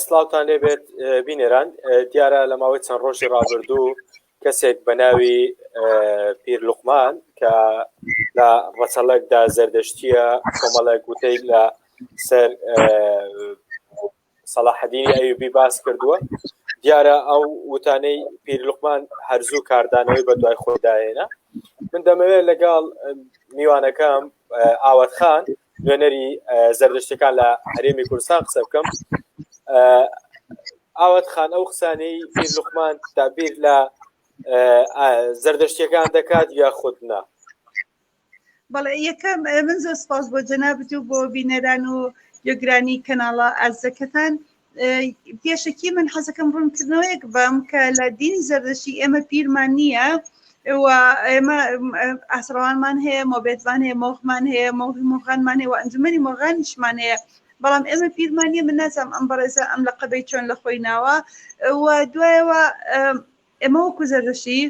سلااوتان لێبێت بینێران دیارە لە ماوەی چەند ڕۆژی ڕابردوو کەسێک بە ناوی پیر لوقمان کە لە ڕەچەڵەکدا زەردەشتیە کۆمەڵێک گوتەی لە سەر سەلاحەدینی ئەیوبی باس کردووە. دیارە ئەو وتانەی پیر لوقمان هەرزوو کاردانەوەی بە دوای خۆداهێنا. من دەمەوێت لەگەڵ میوانەکەم ئاوەت خان نوێنەری زەردەشتەکان لە هەرێمی کوردستان قسە بکەم. ئاوەت خان ئەو قسانەی پیر لوقمان تابیر لە زەردەشتیەکان دەکات یا خودنا؟ بەڵێ یەکەم من زۆر سپاس بۆ جەنابەت و بۆ بینەران و یۆگرانی کەناڵە ئازەکەتان. پێشەکی من حەزەکەم ڕوونکردنەوەیەک بم کە لە دینی زەردەشتی ئێمە پیرمان نییە و ئێمە ئاسڕەوانمان هەیە، مۆبێتمان هەیە، مۆخمان هەیە، مۆخانمان هەیە و ئەنجومەنی مۆغانیشمان هەیە، بەڵام ئێمە پیرمان نییە. من نازانم ئەم بەڕێزە ئەم لە قەبەی چۆن لە خۆی ناوە و دوایەوە ئێمە وەکو زەردەشتی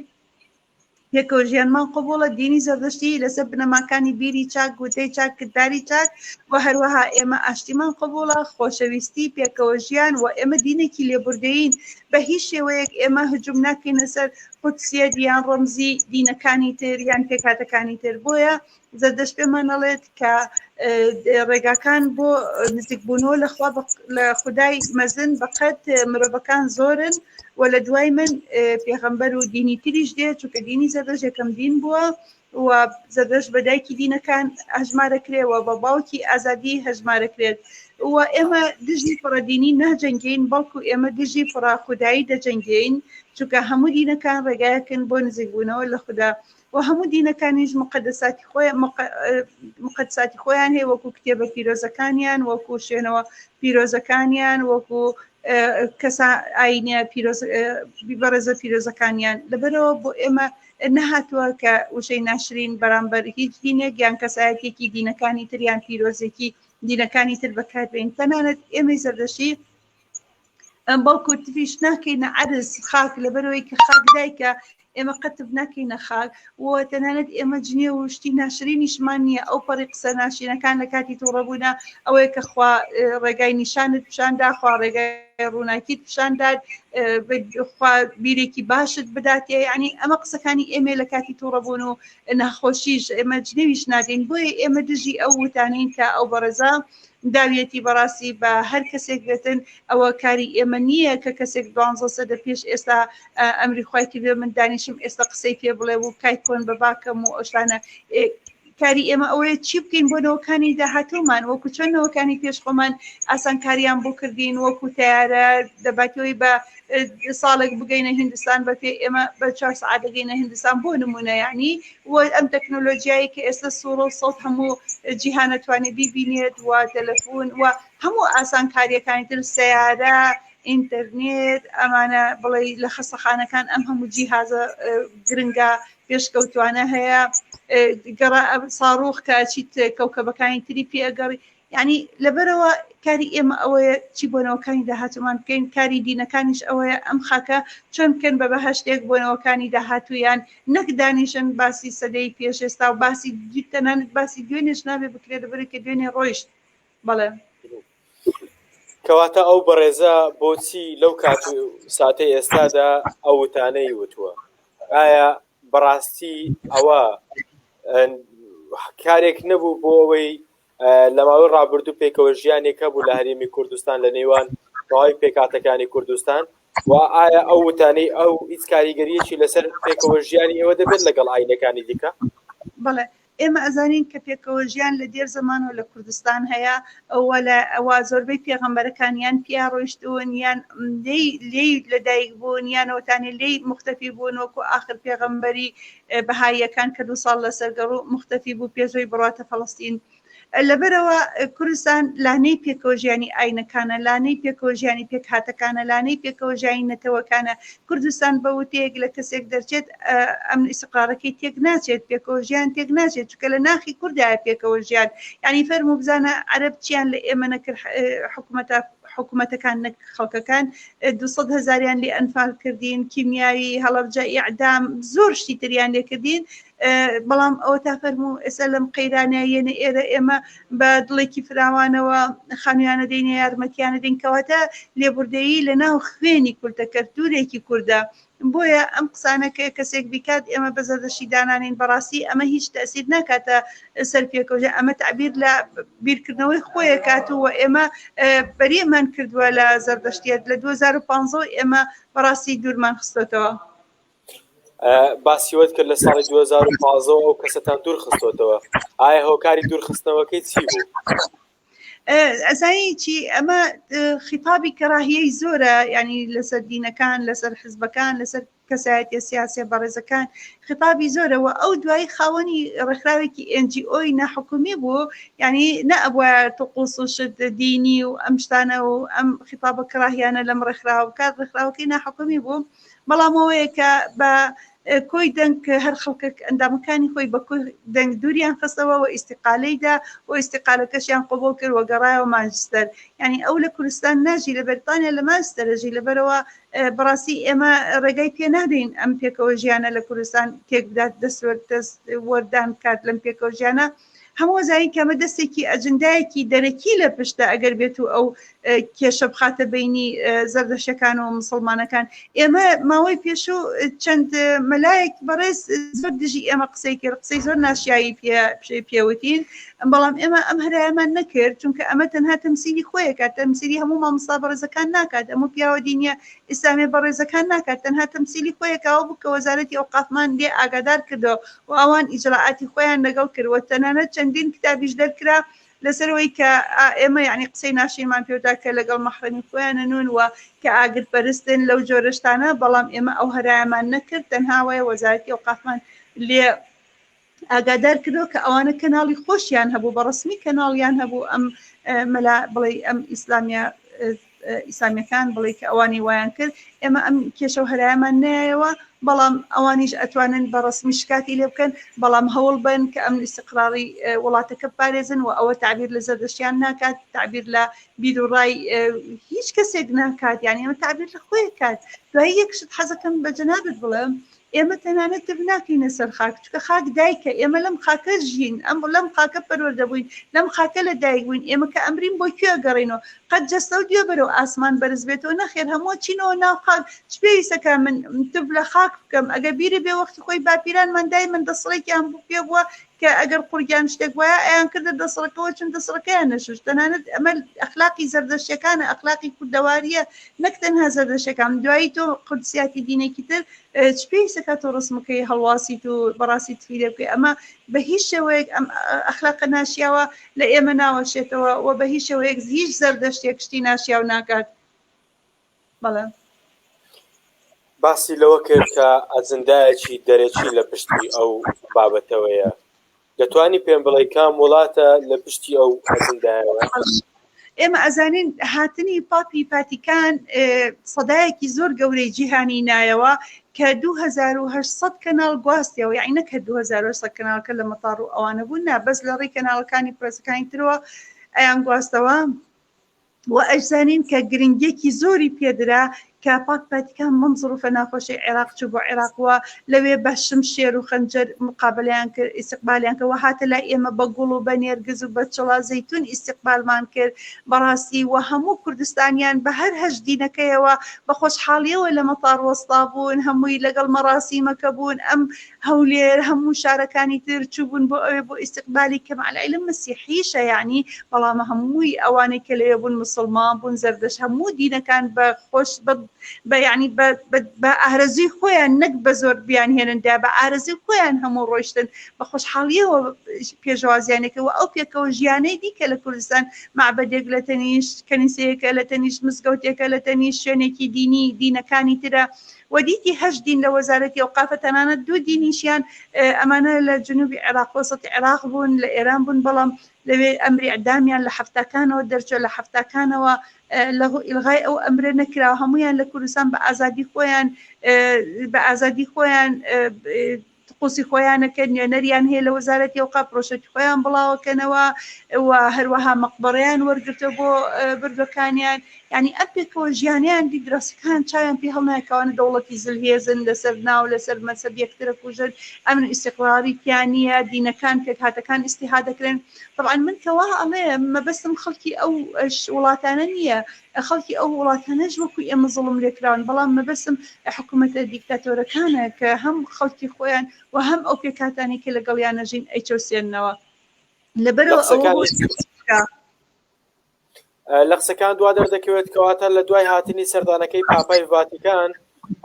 پێکەوە ژیانمان قبوڵە دینی زەردەشتی لەسەر بنەماکانی بیری چاک، گوتەی چاک، کردداری چاک و هەروەها ئێمە ئاشتیمان قبوڵە، خۆشەویستی، پێکەوە ژیان و ئێمە دینێکی لێبوردەین. بە هیچ شێوەیەک ئێمە هجوم ناکەینە سەر قودسیەت یان ڕەمزی دینەکانی تر یان پێکهاتەکانی تر. بۆیە زەردەشت پێمان ئەڵێت کە ڕێگاکان بۆ نزیکبوونەوە لە خودای مەزن بەقەت مرۆڤەکان زۆرن و لە دوای من پێغەمبەر و دینی تریش دێت، چونکە دینی زەردەشت یەکەم دین بووە و زەردەشت بەدایکی دینەکان هەژمارەکرێەوە، بە باوکی ئازادی هەژمارەکرێت و ئێمە دژی فڕەدینی ناجەنگین، بەڵکو ئێمە دژی فڕاخودایی دەجەنگین، چونکە هەموو دینەکان ڕێگایەکن بۆ نزیکبوونەوە لە خوددا و هەموو دینەکانیش مقدساتی خۆیان هەیە، وەکو کتێبە پیرۆزەکانیان، وەکو شوێنەوە پیرۆزەکانیان، وەکو کەسا ئاینە بەڕێزە پیرۆزەکانیان. لەبەرەوە بۆ ئێمە نەهاتووە کە وشەی ناشرین بەرامبەر هیچ دینێک یان کەسایەتێکی دینەکانی تر یان پیرۆزێکی دینەکانی تر بەکاربێن. تەنانەت ئێمەی زەردەشتی بەڵکو تریش ناکەینە عەرز خاک، لەبەرەوەی کە خاک دایکە ئێمە قەتب ناکەینە خاک و تەنانەت ئێمە جنێ و شتی ناشرینیشمان نییە. ئەو پەڕی قسە ناشرینەکان لە کاتی تووڕەبوونا ئەوەیە کە خوا ڕێگای نیشانت پیشاندا، خوا ڕێگای ڕووناکیت پیشانداد، خوا بیرێکی باشت بداتێ. یعنی ئەمە قسەکانی ئێمە لە کاتی تووڕەبوون و ناخۆشیش ئێمە جنێویش نادەین. بۆیە ئێمە دژی ئەو وتانین کە ئەو بەڕێزە داویەتی بەڕاستی بە هەر کەسێک بێتن ئەوە کاری ئێمە نییە کە کەسێک 12 سەدە پێش ئێستا ئەمری خوایتی بێ من دانیشم ئێستا قسەی پێ بڵێ و کای کۆن بە باکەم و ئەوشانە. کاری ئێمە ئەوەیە چی بکەین بۆ نەوەکانی داهاتوومان، وەکو چۆن نەوەکانی پێشخۆمان ئاسانکاریان بۆ کردین، وەکو تیارە دەباتەوەی بە ساڵێک بگەینە هیندستان بە پێ ئێمە بە 4 سەعات دەگەینە هیندستان بۆ نمونە. یعنی و ئەم تەکنۆلۆژیایی کە ئێستا سوورە و سەوت هەموو جیهانەتوانێت بیبینێت و تەلەفۆن و هەموو ئاسانکاریەکانی تر، سەیارە، ئینتەرنێت، ئەمانە بڵێ لە خەستەخانەکان ئەم هەموو جیهازە گرنگە پێشکەوتوانە هەیە، ساڕۆخ کە چیت کەوکەبەکانی تری پێگەڕی. یعنی لەبەرەوە کاری ئێمە ئەوەیە چی بۆنەوەکانی داهاتومان بکەین، کاری دینەکانیش ئەوەیە ئەم خاکە چۆن بکەن بە بەهەشتێک بۆنەوەکانی داهاتوویان، نەک دانیشن باسی سەدەی پێشێستا و باسی تەنانەت باسی دوێنێش نابێ بکرێت لەبەرێت کە دوێنێ ڕۆیشت. بەڵێ کەواتە ئەو بەڕێزە بۆچی لەو کات و ساتەی ئێستادا ئەو وتانەی وتووە؟ ئایا بەڕاستی ئەوە کارێک نەبوو بۆ ئەوەی لە ماوەی ڕابردوو پێکەوە ژیانێکە بوو لە هەرێمی کوردستان لە نێوان تەواوی پێکهاتەکانی کوردستان و ئایا ئەو وتانەی ئەو هیچ کاریگەریەکی لەسەر پێکەوە ژیانی ئێوە دەبێت لەگەڵ ئاینەکانی دیکە؟ بەڵێ ئێمە ئەزانین کە پێکەوە ژیان لە دێر زەمانەوە لە کوردستان هەیە، ئەوە زۆربەی پێغەمبەرەکانیان پیا ڕۆیشتون یان لێی لەدایک بوون یانەوەتانی لێی مختەفی بوون، وەکو آخر پێغەمبەری بەهاییەکان کە 2 ساڵ لەسەرگەڕ و مختەفی بوو پێشەوەی بڕاتە فەڵەستین. لەبەرەوە کوردستان لانەی پێکەوە ژیانی ئاینەکانە، لانەی پێکەوە ژیانی پێکهاتەکانە، لانەی پێکەوە ژیانی نەتەوەکانە. کوردستان بە وتەیەک لە کەسێک دەرچێت ئەم ئیستیقرارەکەی تێک ناچێت، پێکەوە ژیان تێک ناچێت، چونکە لە ناخی کوردایە پێکەوە ژیان. یعنی فەرموو بزانە عەرەب چیان لە ئێمە نەکرد، حکوومەتەکان نەک خەڵکەکان 200,000یان لێ ئەنفال کردین، کیمیایی، هەڵەبجە، ئیعدام، زۆر شتی تریان لێ کردین. بەڵام ئەوە تا فەرموو ئێستا لەم قەیرانایەنە ئێرە ئێمە بە دڵێکی فراوانەوە خانوویانە دەینە یارمەتیانە دەین کەواتە لێبوردەیی لە ناو خوێنی کوردەکە دوورێکی کووردە بۆیە ئەم قسانەکە کەسێک بیکات ئێمە بە زەردەشتی دانانین بەڕاستی ئەمە هیچ تەسیر ناکاتە سەر پێکەوژە ئەمە تعبیر لە بیرکردنەوەی خۆیە کاتووە ئێمە بەریەمان کردووە لە زەردەشتیت لە 2015 ئێمە بەڕاستی دوورمان خستۆتەوە. باسیوت کرد لە ساڵی 2015 ئەو کەسەتان دوور خستۆتەوە ئایا هۆکاری دوورخستنەوەکەی چی بوو؟ ئەزایی چی ئەمە خیتابی کەراهیەی زۆرە ینی لەسەر دینەکان لەسەر حزبەکان لەسەر کەسایەتی سیاسی بەڕێزەکان خیتابی زۆرەوە ئەو دوایی خاوەنی ڕێکخراوێکی NGOی ناحکومی بوو ینی نەبووە توقوس و شت دینی و ئەم شتانە و ئەم خیتابە کەراهیانە لەم ڕێکخراوە کات ڕێکخراوەکەی ناحکومی بوو بەڵام ئەوەیە کە بە کۆی دەنگ هەر خەڵکە ئەندامەکانی خۆی بە کۆی دەنگ دووریان خستەوە و ئیستیقالەیدا و ئیستیقالەکەشیان قبول کرد و گەڕایەوە مانچستەر ینی ئەو لە کوردستان ناژی لە بەریتانیا لە مانچستەرژی لەبەرەوە بەڕاستی ئێمە ڕێگای پێ نادەین ئەم پێکەوە ژیانە لە کوردستان تێک بدات دەست وەردان کات لەم پێکەوە ژیانە هەموو زایی کەمە دەستێکی ئەجندایەکی دەرەکی لە پشتە ئەگەر بێت و ئەو کێشە بخاتە بینی زەردەشتەکان و مسلمانەکان ئێمە ماوەی پێشوو چەند مەلایەک بەڕێز زۆر دژی ئێمە قسەی کرد قسەی زۆر ناشیایی پێوتین بەڵام ئێمە ئەم هەرایەمان نەکرد چونکە ئەمە تەنها تەمسیلی خۆیەکات تەمسیلی هەموو مامۆستا بەڕێزەکان ناکات هەموو پیاوە دینیە ئیسلامی بەڕێزەکان ناکات تەنها تەمسیلی خۆیەکەوە بوو کە وەزارەتی ئەوقافمان لێ ئاگادار کردەوە و ئەوان ئیجراعاتی خۆیان لەگەڵ کردوە تەنانەت چەندین کتابیش دەرکرا لەسەرەوەی کە ئێمە یعنی قسەی ناشیمان پێودا کە لەگەڵ مەحرەمی خۆیانە نون وە کە ئاگرپەرستن لەو جۆرەشتانە بەڵام ئێمە ئەو هەرایەمان نەکرد تەنها وایە وەزارەتی ئەوقافمان لێ ئاگادار کردەوە کە ئەوانە کەناڵی خۆشیان هەبوو بەڕسمی کەناڵیان هەبوو ئەم مەلا بڵێ ئەم ئیسلامیەکان بڵێ کە ئەوانی وایان کرد ئێمە ئەم کێشە و هەرایەمان نایەوە بەڵام ئەوانیش ئەتوانن بە ڕسمی شکاتی لێ بکەن بەڵام هەوڵ بن کە ئەم استقراری وڵاتەکە پارێزن و ئەوە تعبیر لە زەردەشتیان ناکات تعبیر لە بیر و ڕای هیچ کەسێک ناکات یعنی ئەمە تعبیر لە خۆی کات دوایی یەکشت حەزەکەم بە جەنابەت بڵێم ئێمە تەنانەت تر ناکەینە سەر خاک چکە خاک دایکە ئێمە لەم خاکە ژین ئەم لەم خاکە پەروەردەبووین لەم خاکە لە دایک بووین ئێمە کە ئەمرین بۆ کوێ گەڕینەوە قەت جەستە و دیێ بەرەو ئاسمان بەرز بێتەوە نەخێر هەموو چینەوە ناو خاک پێویستەکە من تب لە خاک بکەم ئەگە بیری بێ وەختی خۆی باپیرانمان دای من دەسڵێکیان بوو پێ بووە کە ئەگەر قورگیان شتێک وایە ئەیان کردە دەسڕەکەەوە چون دەسڕەکەیان نەشوش تەنانەت ئەمە ئەخلاقی زەردەشتەکانە ئەخلاقی کوردەواریە نەک تەنها زەردەشتەکان دوایی تۆ قودسیاتی دینێکی تر چ پێویستەکە تۆ ڕسمەکەی هەڵواسیت و بەڕاستی تفیرێ بکەی ئەمە بە هیچ شێوەیەک ئەم ئەخلاقە ناشیاوە لە ئێمە ناوەشێتەوە و بە هیچ شێوەیەک هیچ زەردەشتێک شتی ناشیاو ناکات. بەڵێ باسی لەوە کرد کە ئەجندایەکی دەرەکی لە پشتی ئەو بابەتەوەیە دەتوانی پێم بڵێ کام وڵاتە لە پشتی ئەو ئەجندایەوە؟ ئێمە ئەزانین هاتنی پاپی پاتیکان سەدایەکی زۆر گەورەی جیهانی نایەوە کە 2800 کەناڵ گواستیەوە یعنی نەکە 2800 کەناڵکە لە مەتاڕ و ئەوانە بوون نا بەس لە ڕێی کەناڵەکانی پرسەکانی ترەوە ئەیان گواستەوە و ئەزانین کە گرنگێکی زۆری پێدرا کە پاک پاتیکان منزڕوفە ناخۆشی عێراق چوو بۆ عێراقوە لەوێ بەشم شێر و خەنجەر مقابلیان کرد ئیستیقبالیان کە هاتە لای ئێمە بە گوڵ و بە نێرگز و بە چڵا زەیتون ئیستیقبالمان کرد بەڕاستی و هەموو کوردستانیان بە هەر هەژدینەکەیەوە بە خۆشحاڵیەوە لە مەتاڕ وەستا بوون هەمووی لەگەڵ مەراسیمەکە بوون ئەم هەولێر هەموو شارەکانی تر چوو بوون بۆ ئەوێ بۆ ئیستیقبالی کە مەعەلعیلم مەسیحیشە یعنی بەڵام هەمووی ئەوانەی کە لەوێ بوون مسلمان بوون زەردەش هەموو دینەکان بە خۆش يعني بأرزي خويا نك بزور بيان هنا دا بأرزي خويا هم روشتن بخوشحالية وبيجوازيانك وأو بيكوجياني دي كلا كردستان معبدك لتنيش كنيسة لتنيش مسجوتك لتنيش شنكي ديني كاني ترى وديتي هج دين لوزارة أوقاف أنا دو دينيشيان أمانة لجنوب العراق وسط العراق بون لإيران بون بلام لأمر إعداميان لحفتا كانوا درجة لحفتا كانوا إلغاء أو أمر نكرا وهميان لكردستان بأزادي خويان قوسی خۆیانەکەن نەریان هەیە لە وەزارەتی ئەوقاف پرۆژەی خۆیان بڵاوەکەنەوە و هەروەها مەقبەڕەیان وەرگرتە بۆ بردەکانیان ینی ئەپێکەوە ژیانیان دیدراسەکان چاویان پێ هەڵنایکەوانە دەوڵەتی زلهێزن لەسەر ناو لەسەر مەسەب یەکترە کوژن ئەمن ئیستیقراریتیان نییە دینەکان پێکهاتەکان ئیسیها دەکرێن طبعا من کەوا ئەڵێ مەبەستم خەڵکی ئەو وڵاتانە نییە خەڵکی ئەو وڵاتانەش وەکو ئێمە زڵم لێکراون بەڵام مەبەستم حکوومەتە دیکتاتۆرەکانە کە هەم خەڵکی خۆیان و هەم ئەو پێکاتانی کە لەگەڵیان نەژین ئەیچەوسێننەوە لەبەرەوە لە قسەکان دوا دەردەکەوێت کەواتە لە دوای هاتنی سەردانەکەی پاپای ڤاتیکان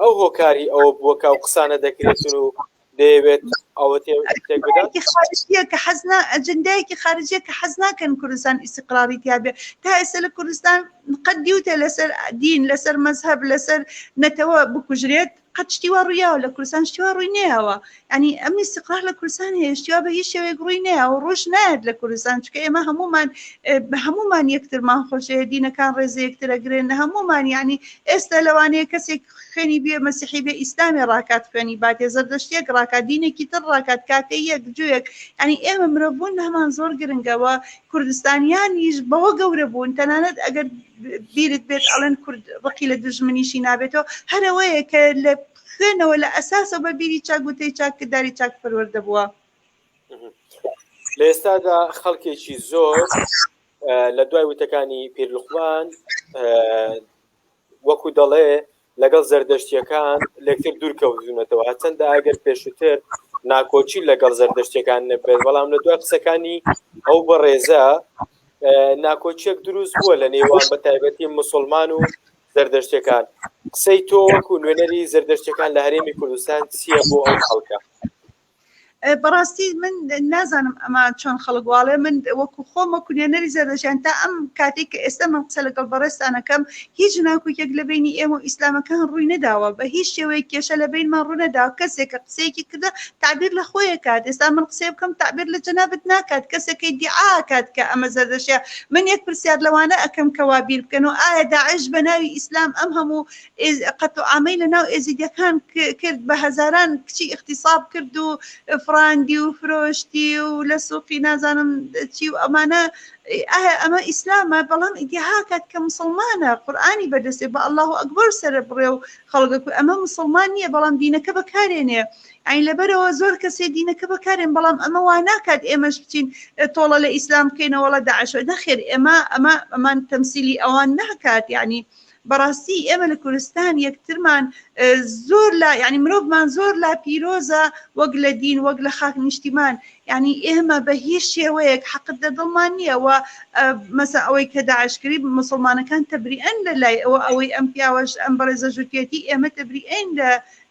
ئەو هۆکاری ئەوە بووە کە ئەو قسانە دەکرێتن و دەیەوێت ئەوە تێک بدات کە حەزنا ئەجندایەکی خارجیە کە حەز ناکەن کوردستان ئیستیقراریتیا بێ تا ئێستا لە کوردستان قەت دیوتە لەسەر دین لەسەر مەزهەب لەسەر نەتەوە بکوژرێت قەت شتیوا ڕوویاوە لە کوردستان شتیوا ڕووی نەیەوە ینی ئەم استیقرار لە کوردستان هەیە شتیوا بە هیچ شێوەیەک ڕووی نەیەوە ڕۆژ نایەت لە کوردستان چکە ئێمە هەمومان یەکترمان خۆشەیە دینەکان ڕێزە یەکترەگرێن هەمومان ینی ئێستا لەوانەیە کەسێک خوێنی بێ مەسیحی بێ ئیسلامی ڕاکات خوێنی باتێ زەردەشتێک ڕاکات دینێکی تر ڕاکات کاتەی یەک جوێک ینی ئێمە مرۆڤبوون هەمان زۆر گرنگەوە کوردستانیانیش بەوە گەورە بوون تەنانەت ئەگەر بیرت بێت ئەڵێن کورد ڕقی لە دژمنیشی نابێتەوە هەرەوەیە کە لە خوێنەوە لە ئەساسە بە بیری چاک وتەی چاکداری چاک پەروەردە بووە لە ئێستادا خەڵکێکی زۆر لە دوای وتەکانی پیرلوقمان وەکو دەڵێ لەگەڵ زەردەشتیەکان لەکتر دوورکەوتونەتەوە هەچەندە ئەگەر پێشووتر ناکۆچی لەگەڵ زەردەشتیەکان نەبێت بەڵام لە دوای قسەکانی ئەو بەڕێزە ناکۆچیەک دروست بووە لە نێوان بە تایبەتی موسڵمان و زەردەشتیەکان قسەی تۆ وەکو نوێنەری زەردەشتیەکان لە هەرێمی کوردستان چییە بۆ ئەو خەڵکە بەڕاستی من نازانم ئەمە چۆن خەڵگواڵێ من وەکو خۆمە کورێنەری زەردەشیان تا ئەم کاتێک کە ئێستا من قسە لەگەڵ بەڕێستانەکەم هیچ ناکۆکێک لە بینی ئێمە و ئیسلامەکان ڕووی نەداوە بە هیچ شێوەیە کێشە لە بینمان ڕوو نەداوە کەسێکە قسەیەکی کردە تعبیر لە خۆیە کات ئێستا من قسێ بکەم تعبیر لە جەنابەت ناکات کەسێکی دیعا کات کە ئەمە زەردەشیە من یەک پرسیار لەوانە ئەکەم کەوا بیر بکەن و ئایا داعش بە ناوی ئیسلام ئەم هەموو قەتوعامەی لە ناو ئێزیدیەکان کرد بە هەزاران کچی اغتیساب کرد و فراندی و فرۆشتی و لە سوقی نازانم چی و ئەمانە ئەمە ئیسلامە بەڵام ئیدیهاکات کە مسلمانە قورئانی بەدەستێ بە الله ئەکبەر سەرە بڕێ و خەڵک ئەمە مسلمان نییە بەڵام دینەکە بەکارێنێ ئەین لەبەرەوە زۆر کەسێ دینەکە بەکارێن بەڵام ئەمە وا ناکات ئێمەش بچین تۆڵە لە ئیسلام بکەینەوە لە داعش نەخێر ئەمان تەمسیلی ئەوان ناکات یعنی بەڕاستی ئێمە لە کوردستان یەکترمان زۆر لا ینی مرۆڤمان زۆر لا پیرۆزە وەک لە دین وەک لە خاک نیشتیمان ینی ئێمە بە هیچ شێوەیەک حەقت لە دڵمان نییە و مەسا ئەوەی کە داعشکری مسلمانەکان تەبریئەن لە لای ئەوەی ئەم پیاوەش ئەم بەڕێزە ژوورکێتی ئێمە تەبریئەن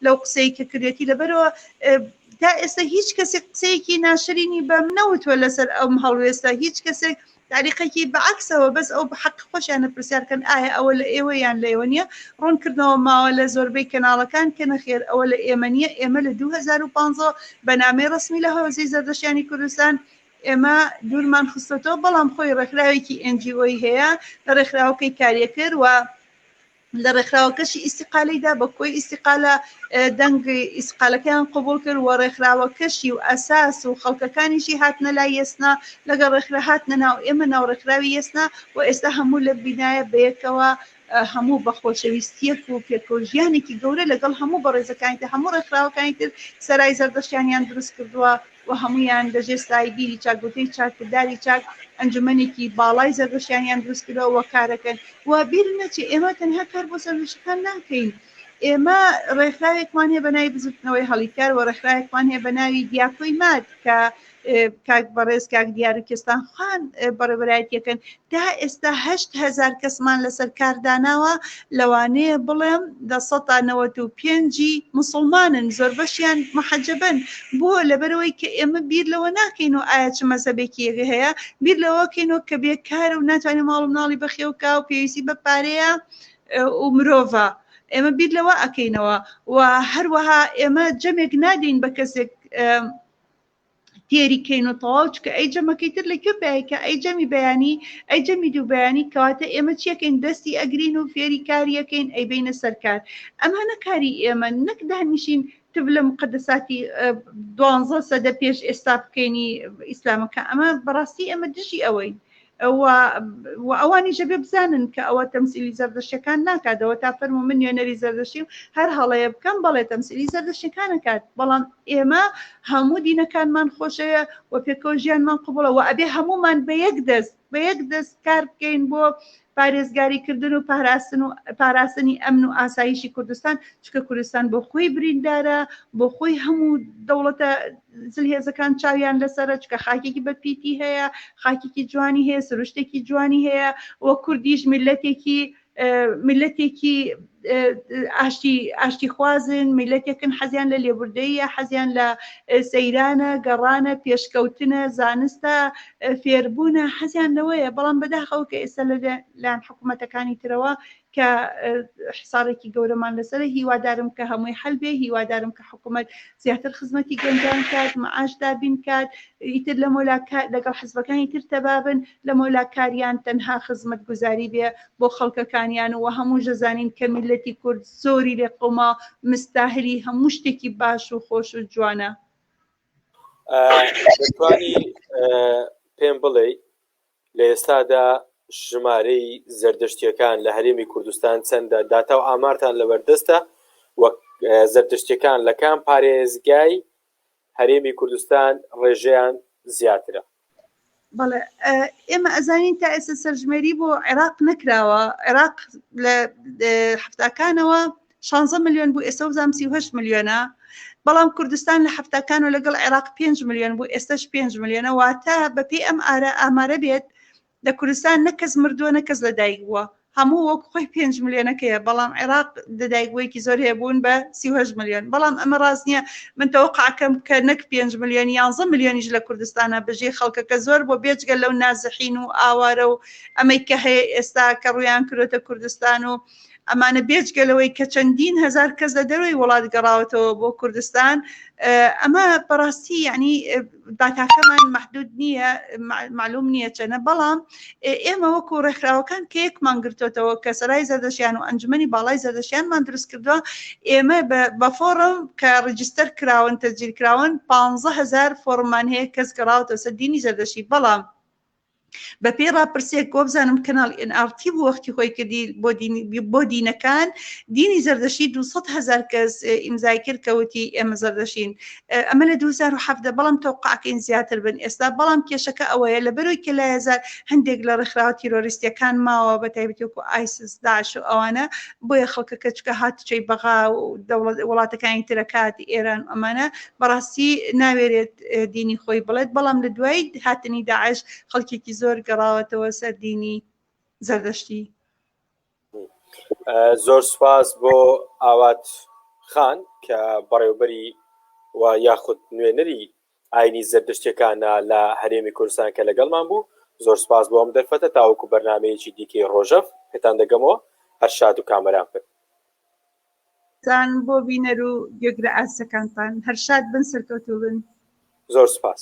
لەو قسەی کە کردێتی لەبەرەوە تا ئێستا هیچ کەسێک قسەیەکی ناشرینی بەم نەوتوە لەسەر ئەم هەڵوێستا هیچ کەسێک تاریخێکی بەعکسەوە بەس ئەو حق خۆشیانە پرسیارکەن ئایا ئەوە لە ئێوە یان لە ئێوە نییە ڕوونکردنەوە ماوە لە زۆربەی کەناڵەکان کە نەخێر ئەوە لە ئێمە نییە ئێمە لە 2015 بەنامەی ڕسمی لە هەوزەی زەردەشتیانی کوردستان ئێمە دوورمان خستەوە بەڵام خۆی ڕێکخراوێکی NGOی هەیە لە ڕێکخراوەکەی کاریە کرد و لە ڕێکخراوەکەشی ئیستیقالەیدا بە کۆی ئیستیقالە دەنگی ئیسقالەکەیان قبول کرد و ڕێکخراوەکەشی و ئەساس و خەڵکەکانیشی هاتنە لای یەسنا لەگەڵ ڕێکخرا هاتنە ناو ئێمە ناو ڕێکخراوی یەسنا و ئێستا هەموو لە بینایە بەیەکەوە هەموو بەخۆشەویستیەک و پێکۆژیانێکی گەورە لەگەڵ هەموو بەڕێزەکانی هەموو ڕێکخراوەکانی تر سەرای زەردەشتیانیان دروست کردووە و هەمویان لەژێر سایبیری چاکگوتەی چاکداری چاک ئەنجومەنێکی باڵای زەردەشتیانیان دروست کردەوە و کارەکەن و بیر نەچێ ئێمە تەنها کار بۆ سەردەشتەکان ناکەین ئێمە ڕێکخراوێکمان هەیە بە ناوی بزوتنەوەی هەڵیکار و ڕێکخراوێکمان هەیە بە ناوی دیاکۆی مات کە کاک بەڕێز کاک دیار و کێستان خان بەڕێوەبەرایەتیەکەن تا ئێستا 8,000 کەسمان لەسەر کارداناوە لەوانەیە بڵێم 95 مسلمانن زۆر بەشیان محەجەبن بۆ لەبەرەوەی کە ئێمە بیر لەوە ناکەین و ئایا چ مەزەبێکی هەیە بیر لەوەکەینەوە کە بێکارە و ناتوانێت ماڵ و مناڵی بەخێوکا و پێویستی بە پارەیە و مرۆڤە ئێمە بیر لەوە ئەکەینەوە و هەروەها ئێمە جەمێک نادەین بە کەسێک تێری کەین و تەواو چکە ئەی جەمەکەی تر لەکوێ بایکە ئەی جەمی بەیانی ئەی جەمی دوو بەیانی کەواتە ئێمە چیەکەین دەستی ئەگرین و فێری کاریەکەین ئەی بینە سەرکار ئەمانە کاری ئێمە نەک دانیشین تب لە مقدساتی 12 سەدە پێش ئێستا بکەینی ئیسلامەکە ئەمە بەڕاستی ئەمە دژی ئەوەی و ئەوانی ژەبێ بزانن کە ئەوە تەمسیلی زەردەشتیەکان ناکاتەوە تا فەرمو من نوێنەری زەردەشتی و هەر هەڵەیە بکەم بەڵێ تەمسیلی زەردەشتیەکان نکات بەڵام ئێمە هەموو دینەکانمان خۆشەیە و پێکەوە ژیانمان قوبڵە و ئەبێ هەمومان بە یەک دەست کار بکەین بۆ پارێزگاریکردن و پاراستنی ئەمن و ئاسایشی کوردستان چکە کوردستان بۆ خۆی بریندارە بۆ خۆی هەموو دەوڵەتە زلهێزەکان چاویان لەسەرە چکە خاکێکی بەپیتی هەیە خاکێکی جوانی هەیە سروشتێکی جوانی هەیە وە کوردیش ملەتێکی ئاشتی خوازن میلەتێکن حەزیان لە لێبوردەیە حەزیان لە سەیرانە گەڕانە پێشکەوتنە زانستە فێربوونە حەزیان لەوەیە بەڵام بەداخەوە کە ئێستا لەلایەن حکوومەتەکانی ترەوە کە حسابێکی گەورەمان لەسەر هیوادارم کە هەمووی هەلبێ هیوادارم کە حکوومەت زیاتر خزمەتی گەنجان کات مەعاش دابین کات ئیتر لەگەڵ حزبەکانی تر تەبابن لە مۆلاکاریان تەنها خزمەت گوزاری بێ بۆ خەڵکەکانیان و هەموو ژەزانین کە میلەتی کورد زۆری لێ قوما مستاهلی هەموو شتێکی باش و خۆش و جوانە. دەتوانی پێم بڵێ لە ئێستادا ژمارەی زەردەشتیەکان لە هەرێمی کوردستان چەندە داتا و ئامارتان لەبەردەستە وەک زەردەشتیەکان لە کام پارێزگای هەرێمی کوردستان ڕێژەیان زیاترە؟ بەڵێ ئێمە ئەزانین تا ئێستا سەرژمێری بۆ عێراق نەکراوە عێراق لە هەفتاکانەوە 16 ملیۆن بوو ئێستا وزام 38 ملیۆنە بەڵام کوردستان لە هەفتاکان و لەگەڵ عێراق 5 ملیۆن بوو ئێستاش 5 ملیۆنە واتە بەپێی ئەم ئامارە بێت لە کوردستان نەکەس مردووە نەکەس لە دایک بووە هەموو وەک خۆی 5 ملیۆنەکەیە بەڵام عێراق دەدایکبوویەکی زۆر هەیەبوون بە 38 ملیۆن بەڵام ئەمە ڕاست نییە من تەوەقعەکەم کە نەک 5 ملیۆن 11 ملیۆنیش لە کوردستانە بەژێ خەڵکەکە زۆر بۆ بێجگە لەو نازەحین و ئاوارە و ئەمەی کە هەیە ئێستا کە ڕویان کردوتە کوردستان و ئەمانە بێجگەلەوەی کە چەندین هزار کەس لە دەروی وڵات گەڕاوەتەوە بۆ کوردستان ئەمە بەڕاستی یعنی داتاکەمان محدود نییە معلوم نییە چەنە بەڵام ئێمە وەکو ڕێکخراوەکان کە یەکمان گرتوتەوە کە سەرای زەردەشتیان و ئەنجومەنی باڵای زەردەشتیانمان دروست کردووە ئێمە بە فۆرم کە ڕیجستەر کراون تەسجیل کراون 15,000 فۆرممان هەیە کەس گەڕاوەتەوە سەر دینی زەردەشتی بەڵام بە پێی ڕاپرسێک بۆ بزانم کەناڵ NRT بوو وەختی خۆی کردی بۆ دینەکان دینی زەردەشتی 200,000 کەس ئیمزای کرد کەوتی ئێمە زەردەشین ئەمە لە 2017 بەڵام تەوقعەکەین زیاتر بن ئێستا بەڵام کێشەکە ئەوەیە لە بەرەوەی کە لایەزار هەندێک لە ڕێکخراوە تیرۆریستیەکان ماوە بە تایبەتی وەکو ئایسس داعش و ئەوانە بۆیە خەڵکەکە چکە هاتوچەی بەغا و وڵاتەکانی ترە کاتی ئێران ئەمانە بەڕاستی ناوێرێت دینی خۆی بڵێت بەڵام لە دوای هاتنی داعش خەڵکێکی زۆر گەڕاوەتەوە سەر دینی زەردەشتی. زۆر سپاس بۆ ئاوات خان کە بەڕێوەبەری و یاخود نوێنەری ئاینی زەردەشتیەکانە لە هەرێمی کوردستان کە لەگەڵمان بوو زۆر سپاس بۆ ئەم دەرفەتە تاوەکو بەرنامەیەکی دیکەی ڕۆژەف پێتان دەگەمەوە هەر شاد و کامەران بن زان بۆ بینەر و گوێگرە ئاسەکانتان هەر شاد بن سەرکەوتوو بن زۆر سپاس.